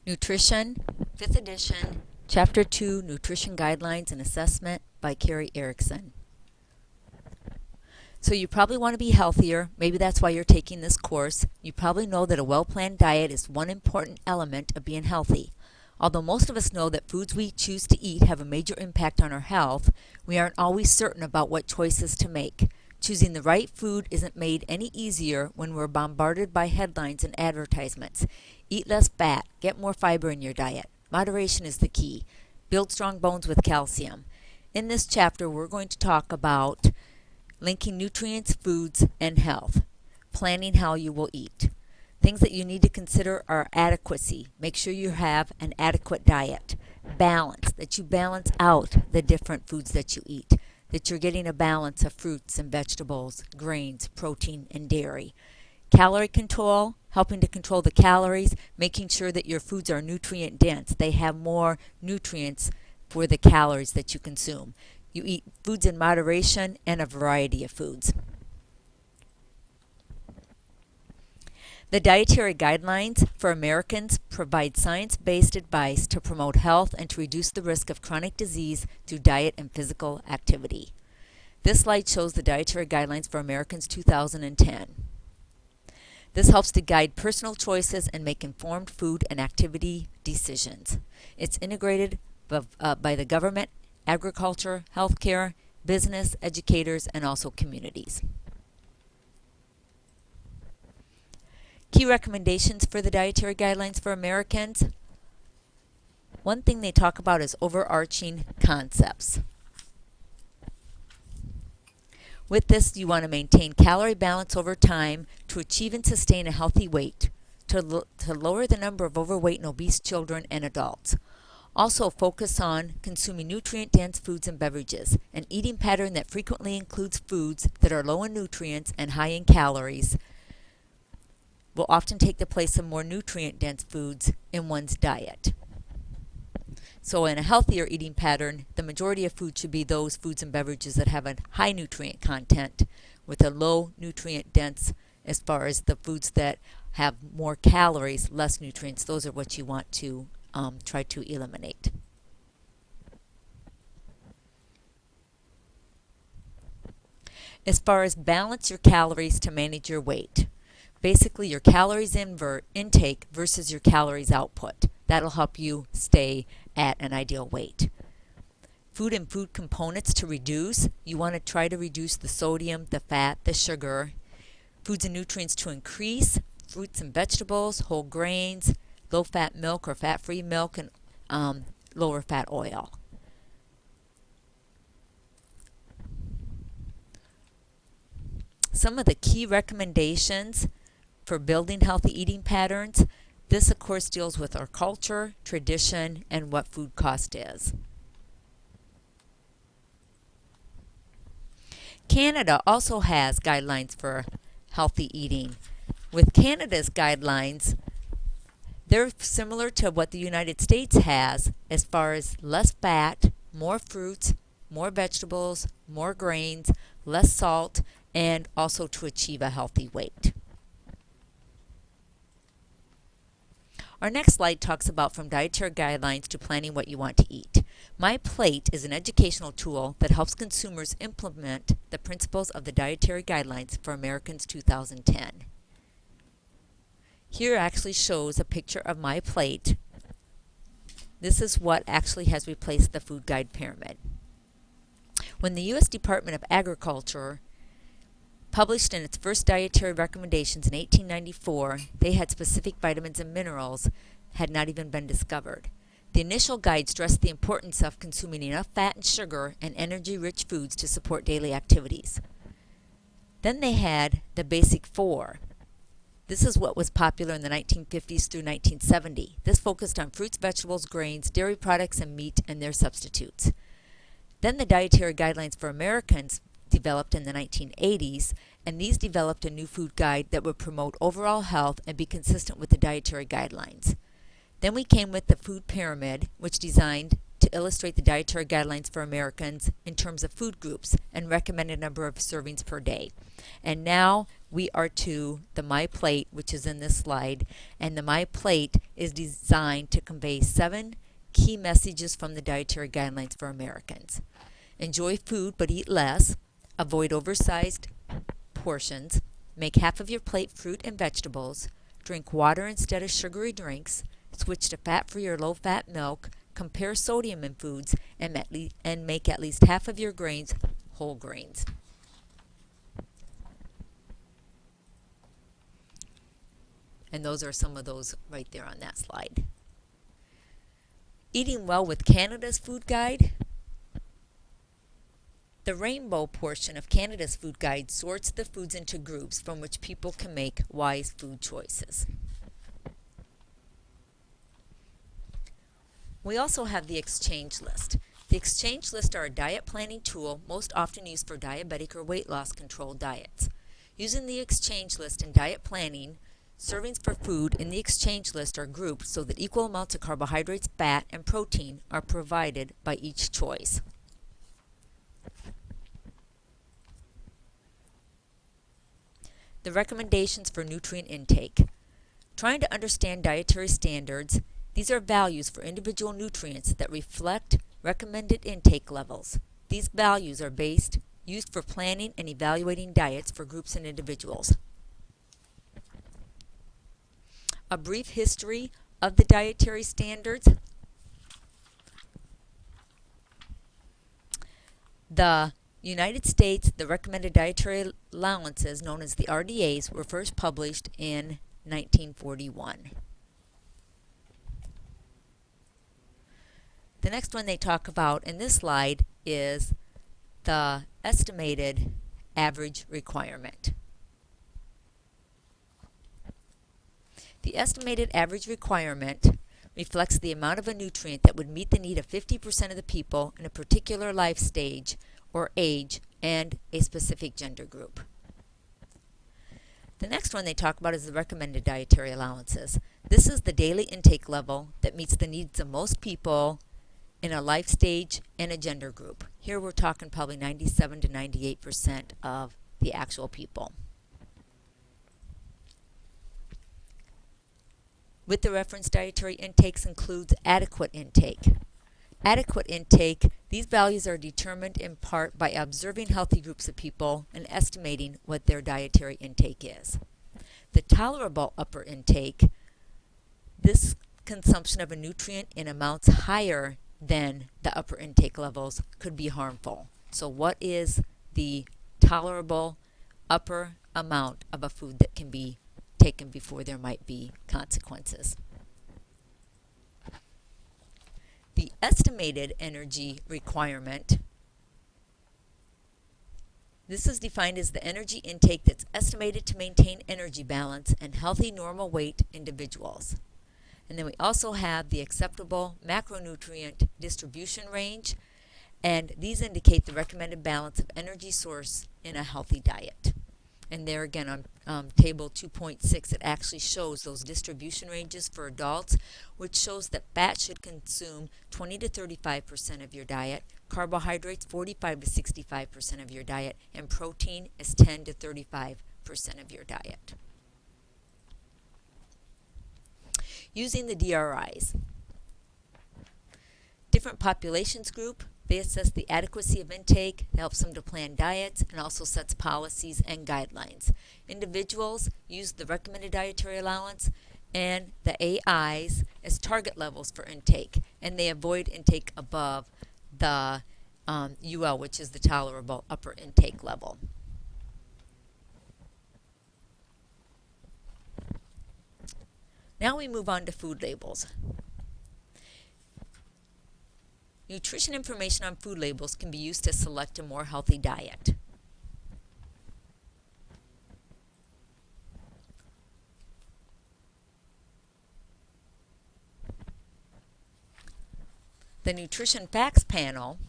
Nutrition, 5th edition, Chapter 2, Nutrition Guidelines and Assessment by Carrie Erickson. So you probably want to be healthier. Maybe that's why you're taking this course. You probably know that a well-planned diet is one important element of being healthy. Although most of us know that foods we choose to eat have a major impact on our health, we aren't always certain about what choices to make. Choosing the right food isn't made any easier when we're bombarded by headlines and advertisements. Eat less fat, get more fiber in your diet. Moderation is the key. Build strong bones with calcium. In this chapter, we're going to talk about linking nutrients, foods, and health. Planning how you will eat. Things that you need to consider are adequacy. Make sure you have an adequate diet. Balance, that you balance out the different foods that you eat. That you're getting a balance of fruits and vegetables, grains, protein, and dairy. Calorie control, helping to control the calories, making sure that your foods are nutrient dense. They have more nutrients for the calories that you consume. You eat foods in moderation and a variety of foods. The Dietary Guidelines for Americans provide science-based advice to promote health and to reduce the risk of chronic disease through diet and physical activity. This slide shows the Dietary Guidelines for Americans 2010. This helps to guide personal choices and make informed food and activity decisions. It's integrated by the government, agriculture, healthcare, business, educators, and also communities. Key recommendations for the Dietary Guidelines for Americans. One thing they talk about is overarching concepts. With this, you want to maintain calorie balance over time to achieve and sustain a healthy weight, to lower the number of overweight and obese children and adults. Also focus on consuming nutrient-dense foods and beverages, an eating pattern that frequently includes foods that are low in nutrients and high in calories will often take the place of more nutrient-dense foods in one's diet. So in a healthier eating pattern, the majority of food should be those foods and beverages that have a high nutrient content with a low nutrient dense as far as the foods that have more calories, less nutrients. Those are what you want to try to eliminate. As far as balance your calories to manage your weight. Basically, your calories intake versus your calories output. That'll help you stay at an ideal weight. Food and food components to reduce. You want to try to reduce the sodium, the fat, the sugar. Foods and nutrients to increase. Fruits and vegetables, whole grains, low-fat milk or fat-free milk, and lower-fat oil. Some of the key recommendations for building healthy eating patterns. This, of course, deals with our culture, tradition, and what food cost is. Canada also has guidelines for healthy eating. With Canada's guidelines, they're similar to what the United States has as far as less fat, more fruits, more vegetables, more grains, less salt, and also to achieve a healthy weight. Our next slide talks about from dietary guidelines to planning what you want to eat. My Plate is an educational tool that helps consumers implement the principles of the Dietary Guidelines for Americans 2010. Here actually shows a picture of My Plate. This is what actually has replaced the food guide pyramid. When the U.S. Department of Agriculture published in its first dietary recommendations in 1894, they had specific vitamins and minerals had not even been discovered. The initial guide stressed the importance of consuming enough fat and sugar and energy-rich foods to support daily activities. Then they had the Basic Four. This is what was popular in the 1950s through 1970. This focused on fruits, vegetables, grains, dairy products, and meat and their substitutes. Then the Dietary Guidelines for Americans developed in the 1980s, and these developed a new food guide that would promote overall health and be consistent with the dietary guidelines. Then we came with the food pyramid, which designed to illustrate the dietary guidelines for Americans in terms of food groups and recommended number of servings per day. And now we are to the My Plate, which is in this slide, and the My Plate is designed to convey 7 key messages from the dietary guidelines for Americans. Enjoy food but eat less, avoid oversized portions, make half of your plate fruit and vegetables, drink water instead of sugary drinks, switch to fat-free or low-fat milk, compare sodium in foods, and make at least half of your grains whole grains. And those are some of those right there on that slide. Eating Well with Canada's Food Guide. The rainbow portion of Canada's Food Guide sorts the foods into groups from which people can make wise food choices. We also have the Exchange List. The Exchange List are a diet planning tool most often used for diabetic or weight loss control diets. Using the Exchange List in diet planning, servings for food in the Exchange List are grouped so that equal amounts of carbohydrates, fat, and protein are provided by each choice. The recommendations for nutrient intake. Trying to understand dietary standards, these are values for individual nutrients that reflect recommended intake levels. These values are used for planning and evaluating diets for groups and individuals. A brief history of the dietary standards. The United States, the recommended dietary allowances, known as the RDAs, were first published in 1941. The next one they talk about in this slide is the estimated average requirement. The estimated average requirement reflects the amount of a nutrient that would meet the need of 50% of the people in a particular life stage or age and a specific gender group. The next one they talk about is the recommended dietary allowances. This is the daily intake level that meets the needs of most people in a life stage and a gender group. Here we're talking probably 97 to 98% of the actual people. With the reference dietary intakes includes adequate intake. Adequate intake, these values are determined in part by observing healthy groups of people and estimating what their dietary intake is. The tolerable upper intake, this consumption of a nutrient in amounts higher than the upper intake levels could be harmful. So what is the tolerable upper amount of a food that can be taken before there might be consequences? The estimated energy requirement, this is defined as the energy intake that's estimated to maintain energy balance in healthy normal weight individuals. And then we also have the acceptable macronutrient distribution range, and these indicate the recommended balance of energy source in a healthy diet. And there again on table 2.6, it actually shows those distribution ranges for adults, which shows that fat should consume 20 to 35% of your diet, carbohydrates 45 to 65% of your diet, and protein is 10 to 35% of your diet. Using the DRIs. Different populations group, they assess the adequacy of intake, it helps them to plan diets, and also sets policies and guidelines. Individuals use the recommended dietary allowance and the AIs as target levels for intake, and they avoid intake above the UL, which is the tolerable upper intake level. Now we move on to food labels. Nutrition information on food labels can be used to select a more healthy diet. The Nutrition Facts Panel,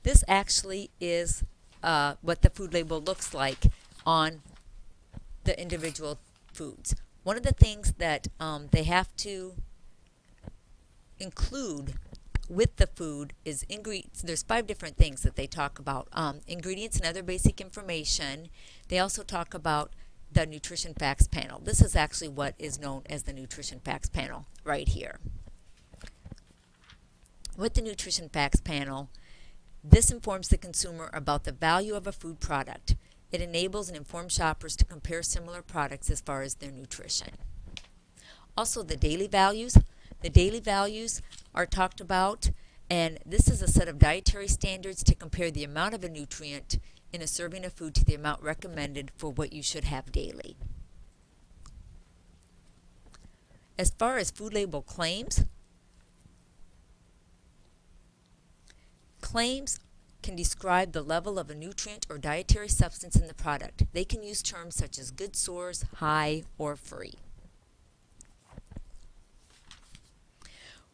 this actually is what the food label looks like on the individual foods. One of the things that they have to include with the food is ingredients. There's 5 different things that they talk about. Ingredients and other basic information. They also talk about the nutrition facts panel. This is actually what is known as the nutrition facts panel right here. With the nutrition facts panel, this informs the consumer about the value of a food product. It enables and informs shoppers to compare similar products as far as their nutrition. Also, the daily values. The daily values are talked about, and this is a set of dietary standards to compare the amount of a nutrient in a serving of food to the amount recommended for what you should have daily. As far as food label claims, claims can describe the level of a nutrient or dietary substance in the product. They can use terms such as good source, high, or free.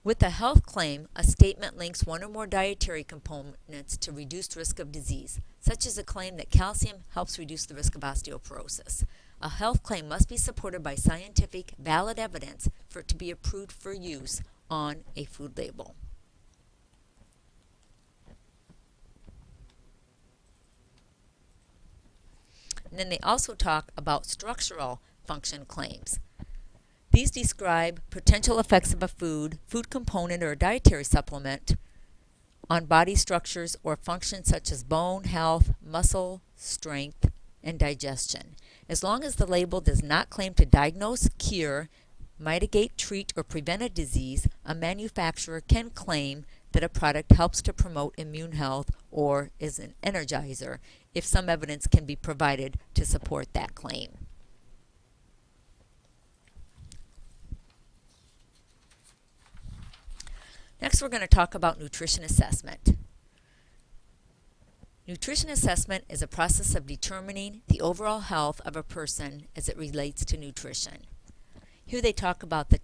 With a health claim, a statement links one or more dietary components to reduced risk of disease, such as a claim that calcium helps reduce the risk of osteoporosis. A health claim must be supported by scientific, valid evidence for it to be approved for use on a food label. And then they also talk about structural function claims. These describe potential effects of a food component, or a dietary supplement on body structures or functions such as bone health, muscle strength, and digestion. As long as the label does not claim to diagnose, cure, mitigate, treat, or prevent a disease, a manufacturer can claim that a product helps to promote immune health or is an energizer if some evidence can be provided to support that claim. Next, we're going to talk about nutrition assessment. Nutrition assessment is a process of determining the overall health of a person as it relates to nutrition. Here they talk about the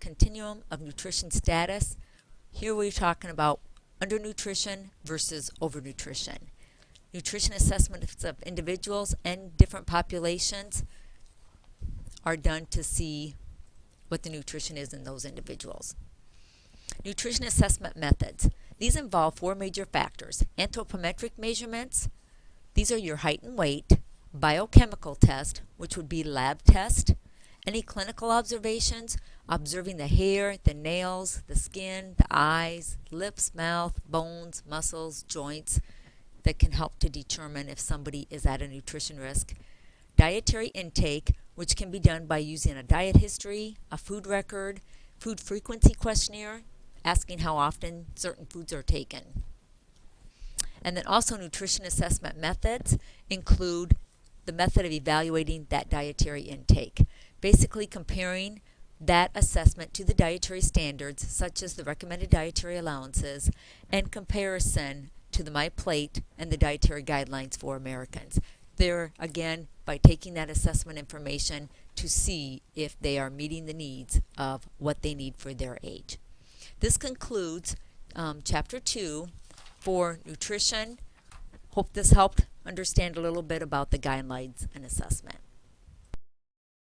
continuum of nutrition status. Here we're talking about undernutrition versus overnutrition. Nutrition assessments of individuals and different populations are done to see what the nutrition is in those individuals. Nutrition assessment methods. These involve 4 major factors. Anthropometric measurements. These are your height and weight. Biochemical test, which would be lab test. Any clinical observations, observing the hair, the nails, the skin, the eyes, lips, mouth, bones, muscles, joints, that can help to determine if somebody is at a nutrition risk. Dietary intake, which can be done by using a diet history, a food record, food frequency questionnaire, asking how often certain foods are taken. And then also nutrition assessment methods include the method of evaluating that dietary intake, basically comparing that assessment to the dietary standards, such as the recommended dietary allowances, and comparison to the MyPlate and the dietary guidelines for Americans. They're, again, by taking that assessment information to see if they are meeting the needs of what they need for their age. This concludes Chapter 2 for nutrition. Hope this helped understand a little bit about the guidelines and assessment.